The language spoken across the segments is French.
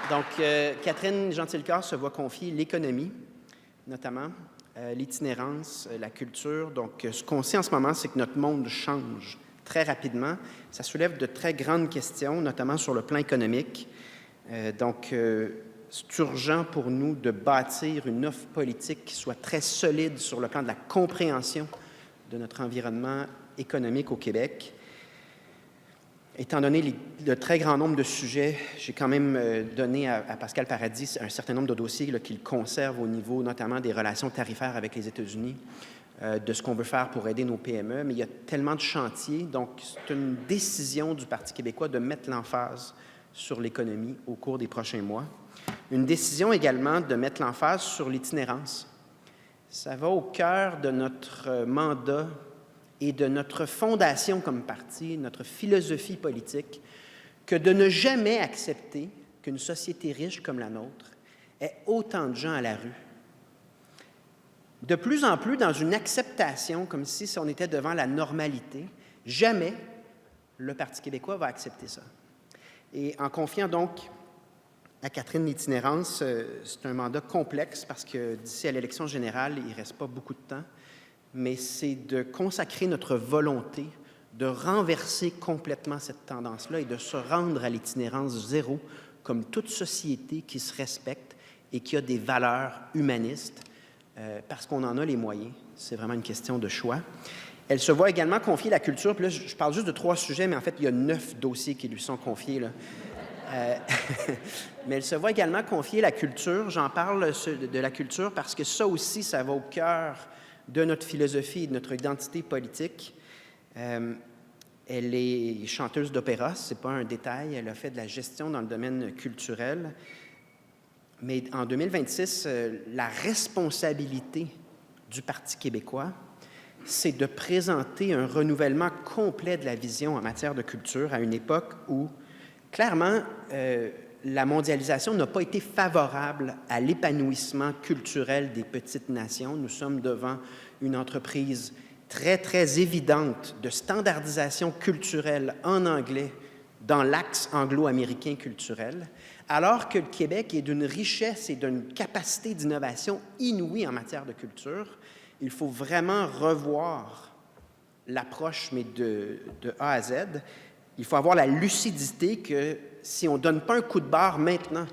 Donc, Catherine Gentilcore se voit confier l'économie, notamment, l'itinérance, la culture. Donc, ce qu'on sait en ce moment, c'est que notre monde change très rapidement. Ça soulève de très grandes questions, notamment sur le plan économique. C'est urgent pour nous de bâtir une offre politique qui soit très solide sur le plan de la compréhension de notre environnement économique au Québec. Étant donné le très grand nombre de sujets, j'ai quand même donné à Pascal Paradis un certain nombre de dossiers qu'il conserve au niveau notamment des relations tarifaires avec les États-Unis, de ce qu'on veut faire pour aider nos PME, mais il y a tellement de chantiers, donc c'est une décision du Parti québécois de mettre l'emphase sur l'économie au cours des prochains mois. Une décision également de mettre l'emphase sur l'itinérance. Ça va au cœur de notre mandat et de notre fondation comme parti, notre philosophie politique, que de ne jamais accepter qu'une société riche comme la nôtre ait autant de gens à la rue. De plus en plus dans une acceptation, comme si on était devant la normalité, jamais le Parti québécois va accepter ça. Et en confiant donc à Catherine l'itinérance, c'est un mandat complexe parce que d'ici à l'élection générale, il ne reste pas beaucoup de temps, mais c'est de consacrer notre volonté de renverser complètement cette tendance-là et de se rendre à l'itinérance zéro comme toute société qui se respecte et qui a des valeurs humanistes parce qu'on en a les moyens. C'est vraiment une question de choix. Elle se voit également confier la culture. Puis là, je parle juste de 3 sujets, mais en fait, il y a 9 dossiers qui lui sont confiés, là. Mais elle se voit également confier la culture. J'en parle de la culture parce que ça aussi, ça va au cœur de notre philosophie et de notre identité politique. Elle est chanteuse d'opéra, ce n'est pas un détail. Elle a fait de la gestion dans le domaine culturel. Mais en 2026, la responsabilité du Parti québécois, c'est de présenter un renouvellement complet de la vision en matière de culture à une époque où, clairement, la mondialisation n'a pas été favorable à l'épanouissement culturel des petites nations. Nous sommes devant une entreprise très, très évidente de standardisation culturelle en anglais dans l'axe anglo-américain culturel, alors que le Québec est d'une richesse et d'une capacité d'innovation inouïe en matière de culture. Il faut vraiment revoir l'approche, mais de A à Z. Il faut avoir la lucidité que si on ne donne pas un coup de barre maintenant,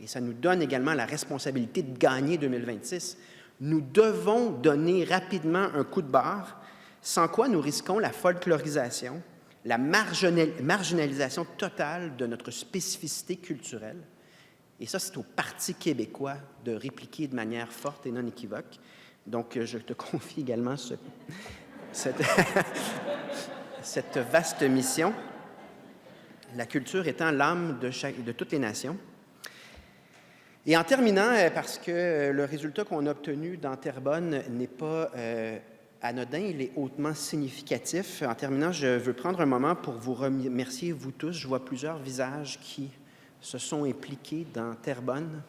et ça nous donne également la responsabilité de gagner 2026, nous devons donner rapidement un coup de barre, sans quoi nous risquons la folklorisation, la marginalisation totale de notre spécificité culturelle. Et ça, c'est au Parti québécois de répliquer de manière forte et non équivoque. Donc, je te confie également cette vaste mission. La culture étant l'âme de toutes les nations. Et en terminant, parce que le résultat qu'on a obtenu dans Terrebonne n'est pas anodin, il est hautement significatif. En terminant, je veux prendre un moment pour vous remercier, vous tous. Je vois plusieurs visages qui se sont impliqués dans Terrebonne.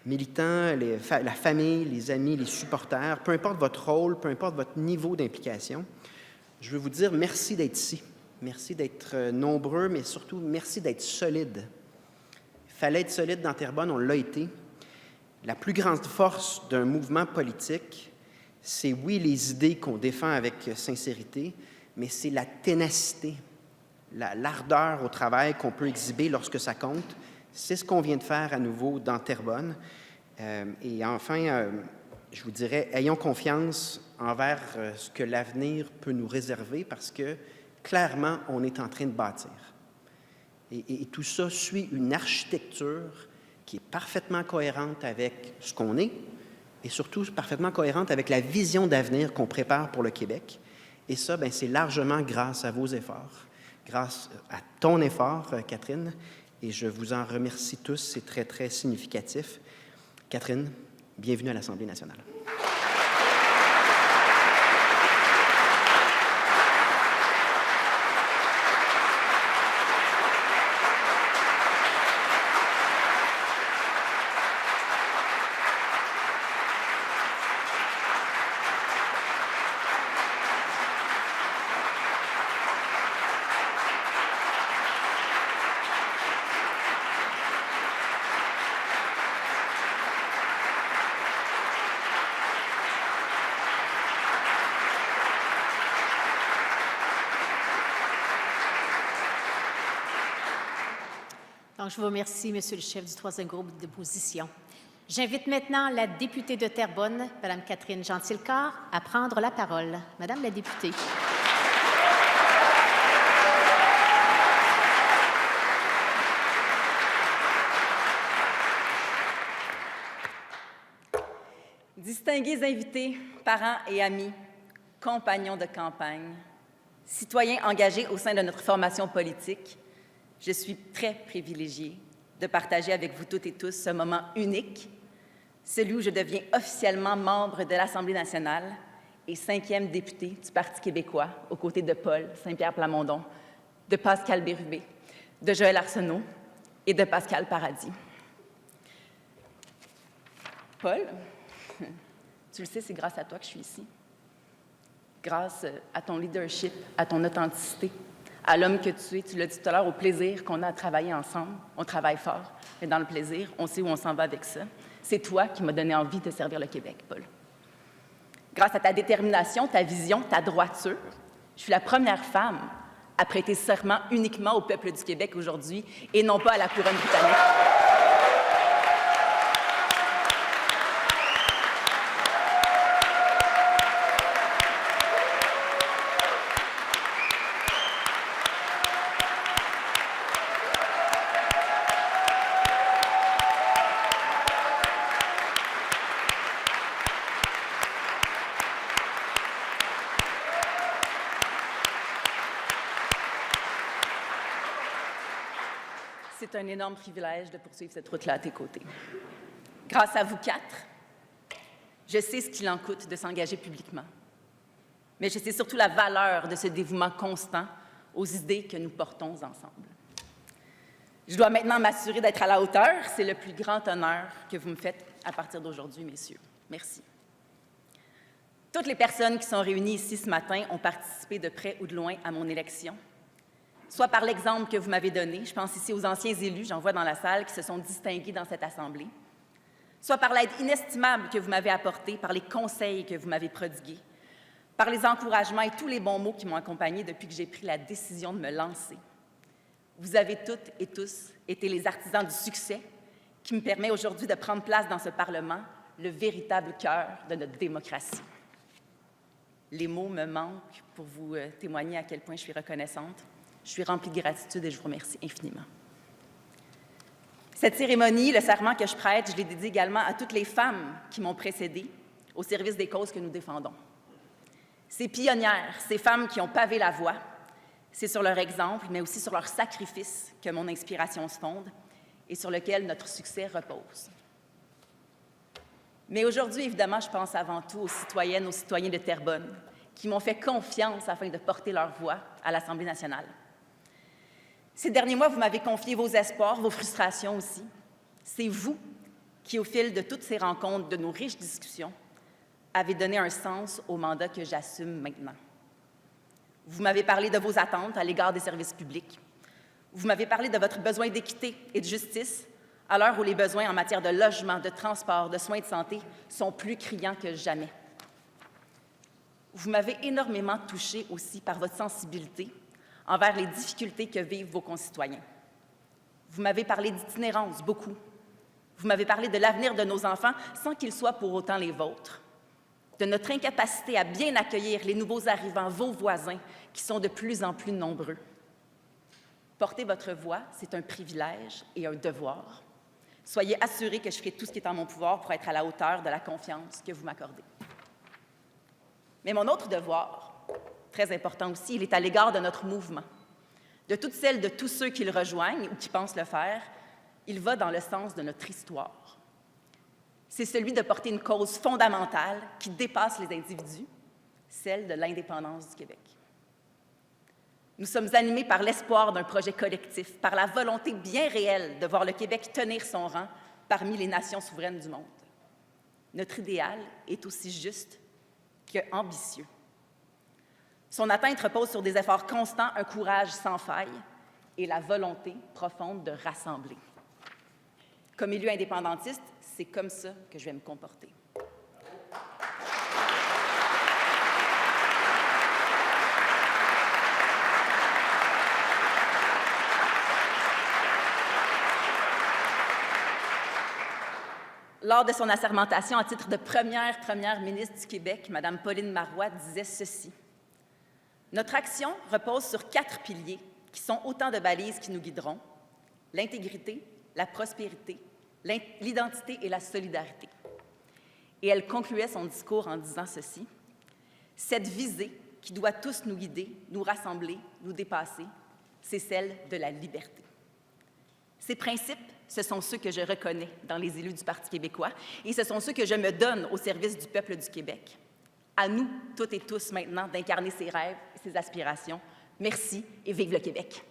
Militants, la famille, les amis, les supporters, peu importe votre rôle, peu importe votre niveau d'implication, je veux vous dire merci d'être ici. Merci d'être nombreux, mais surtout, merci d'être solide. Il fallait être solide dans Terrebonne, on l'a été. La plus grande force d'un mouvement politique, c'est oui les idées qu'on défend avec sincérité, mais c'est la ténacité, l'ardeur au travail qu'on peut exhiber lorsque ça compte. C'est ce qu'on vient de faire à nouveau dans Terrebonne. Et enfin, je vous dirais, ayons confiance envers ce que l'avenir peut nous réserver parce que clairement, on est en train de bâtir. Et tout ça suit une architecture qui est parfaitement cohérente avec ce qu'on est et surtout parfaitement cohérente avec la vision d'avenir qu'on prépare pour le Québec. Et ça, bien, c'est largement grâce à vos efforts, grâce à ton effort, Catherine, et je vous en remercie tous, c'est très, très significatif. Catherine, bienvenue à l'Assemblée nationale. Donc, je vous remercie, Monsieur le chef du troisième groupe d'opposition. J'invite maintenant la députée de Terrebonne, Mme Catherine Gentilcar, à prendre la parole. Madame la députée. Distingués invités, parents et amis, compagnons de campagne, citoyens engagés au sein de notre formation politique, je suis très privilégiée de partager avec vous toutes et tous ce moment unique, celui où je deviens officiellement membre de l'Assemblée nationale et 5e député du Parti québécois, aux côtés de Paul Saint-Pierre Plamondon, de Pascal Bérubé, de Joël Arsenault et de Pascal Paradis. Paul, tu le sais, c'est grâce à toi que je suis ici. Grâce à ton leadership, à ton authenticité, à l'homme que tu es. Tu l'as dit tout à l'heure, au plaisir qu'on a à travailler ensemble. On travaille fort, mais dans le plaisir, on sait où on s'en va avec ça. C'est toi qui m'as donné envie de servir le Québec, Paul. Grâce à ta détermination, ta vision, ta droiture, je suis la première femme à prêter serment uniquement au peuple du Québec aujourd'hui et non pas à la couronne britannique. C'est un énorme privilège de poursuivre cette route-là à tes côtés. Grâce à vous quatre, je sais ce qu'il en coûte de s'engager publiquement. Mais je sais surtout la valeur de ce dévouement constant aux idées que nous portons ensemble. Je dois maintenant m'assurer d'être à la hauteur. C'est le plus grand honneur que vous me faites à partir d'aujourd'hui, messieurs. Merci. Toutes les personnes qui sont réunies ici ce matin ont participé de près ou de loin à mon élection, soit par l'exemple que vous m'avez donné, je pense ici aux anciens élus, j'en vois dans la salle, qui se sont distingués dans cette Assemblée, soit par l'aide inestimable que vous m'avez apportée, par les conseils que vous m'avez prodigués, par les encouragements et tous les bons mots qui m'ont accompagnée depuis que j'ai pris la décision de me lancer. Vous avez toutes et tous été les artisans du succès qui me permet aujourd'hui de prendre place dans ce Parlement, le véritable cœur de notre démocratie. Les mots me manquent pour vous témoigner à quel point je suis reconnaissante. Je suis remplie de gratitude et je vous remercie infiniment. Cette cérémonie, le serment que je prête, je l'ai dédié également à toutes les femmes qui m'ont précédée au service des causes que nous défendons. Ces pionnières, ces femmes qui ont pavé la voie, c'est sur leur exemple, mais aussi sur leur sacrifice que mon inspiration se fonde et sur lequel notre succès repose. Mais aujourd'hui, évidemment, je pense avant tout aux citoyennes, aux citoyens de Terrebonne qui m'ont fait confiance afin de porter leur voix à l'Assemblée nationale. Ces derniers mois, vous m'avez confié vos espoirs, vos frustrations aussi. C'est vous qui, au fil de toutes ces rencontres, de nos riches discussions, avez donné un sens au mandat que j'assume maintenant. Vous m'avez parlé de vos attentes à l'égard des services publics. Vous m'avez parlé de votre besoin d'équité et de justice à l'heure où les besoins en matière de logement, de transport, de soins de santé sont plus criants que jamais. Vous m'avez énormément touchée aussi par votre sensibilité envers les difficultés que vivent vos concitoyens. Vous m'avez parlé d'itinérance, beaucoup. Vous m'avez parlé de l'avenir de nos enfants sans qu'ils soient pour autant les vôtres, de notre incapacité à bien accueillir les nouveaux arrivants, vos voisins, qui sont de plus en plus nombreux. Porter votre voix, c'est un privilège et un devoir. Soyez assurés que je ferai tout ce qui est en mon pouvoir pour être à la hauteur de la confiance que vous m'accordez. Mais mon autre devoir, très important aussi, il est à l'égard de notre mouvement. De toutes celles, de tous ceux qui le rejoignent ou qui pensent le faire, il va dans le sens de notre histoire. C'est celui de porter une cause fondamentale qui dépasse les individus, celle de l'indépendance du Québec. Nous sommes animés par l'espoir d'un projet collectif, par la volonté bien réelle de voir le Québec tenir son rang parmi les nations souveraines du monde. Notre idéal est aussi juste qu'ambitieux. Son atteinte repose sur des efforts constants, un courage sans faille et la volonté profonde de rassembler. Comme élu indépendantiste, c'est comme ça que je vais me comporter. lors de son assermentation à titre de première ministre du Québec, Mme Pauline Marois disait ceci. « Notre action repose sur 4 piliers qui sont autant de balises qui nous guideront, l'intégrité, la prospérité, l'identité et la solidarité. » Et elle concluait son discours en disant ceci. « Cette visée qui doit tous nous guider, nous rassembler, nous dépasser, c'est celle de la liberté. » Ces principes, ce sont ceux que je reconnais dans les élus du Parti québécois et ce sont ceux que je me donne au service du peuple du Québec. À nous, toutes et tous, maintenant, d'incarner ces rêves et ces aspirations. Merci et vive le Québec!